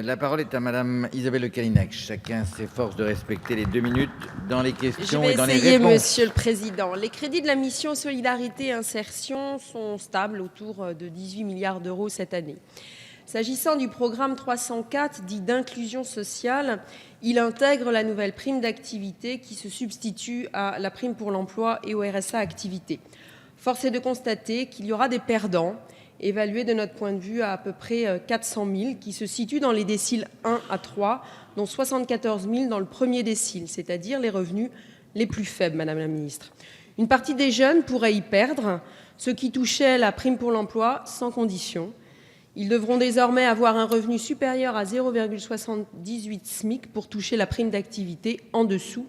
La parole est à Madame Isabelle Le Callennec. Chacun s'efforce de respecter les 2 minutes dans les questions et dans les réponses. Je vais essayer, Monsieur le Président. Les crédits de la mission Solidarité et Insertion sont stables autour de 18 milliards d'euros cette année. S'agissant du programme 304, dit d'inclusion sociale, il intègre la nouvelle prime d'activité qui se substitue à la prime pour l'emploi et au RSA activité. Force est de constater qu'il y aura des perdants, évalués de notre point de vue à peu près 400 000, qui se situent dans les déciles 1 à 3, dont 74 000 dans le premier décile, c'est-à-dire les revenus les plus faibles, Madame la Ministre. Une partie des jeunes pourrait y perdre, ceux qui touchaient la prime pour l'emploi sans condition. Ils devront désormais avoir un revenu supérieur à 0,78 SMIC pour toucher la prime d'activité. En dessous,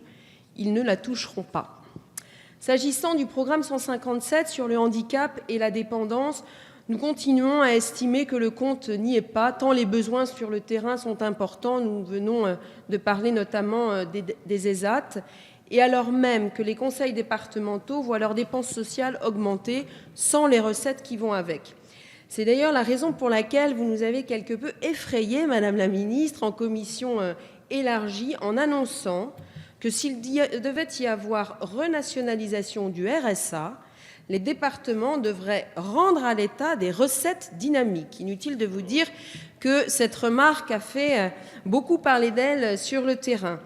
ils ne la toucheront pas. S'agissant du programme 157 sur le handicap et la dépendance, nous continuons à estimer que le compte n'y est pas, tant les besoins sur le terrain sont importants. Nous venons de parler notamment des ESAT, et alors même que les conseils départementaux voient leurs dépenses sociales augmenter sans les recettes qui vont avec. C'est d'ailleurs la raison pour laquelle vous nous avez quelque peu effrayés, Madame la Ministre, en commission élargie, en annonçant que s'il devait y avoir renationalisation du RSA, les départements devraient rendre à l'État des recettes dynamiques. Inutile de vous dire que cette remarque a fait beaucoup parler d'elle sur le terrain.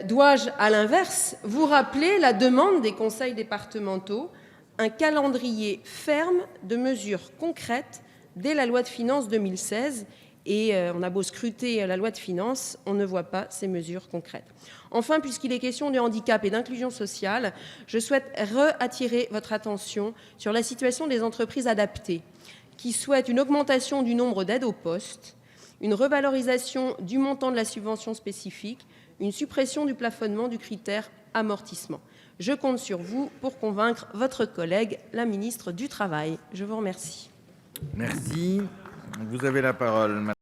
Dois-je, à l'inverse, vous rappeler la demande des conseils départementaux, un calendrier ferme de mesures concrètes dès la loi de finances 2016, et on a beau scruter la loi de finances, on ne voit pas ces mesures concrètes. Enfin, puisqu'il est question de handicap et d'inclusion sociale, je souhaite attirer votre attention sur la situation des entreprises adaptées, qui souhaitent une augmentation du nombre d'aides au poste, une revalorisation du montant de la subvention spécifique, une suppression du plafonnement du critère amortissement. Je compte sur vous pour convaincre votre collègue, la ministre du Travail. Je vous remercie. Merci. Vous avez la parole, Madame.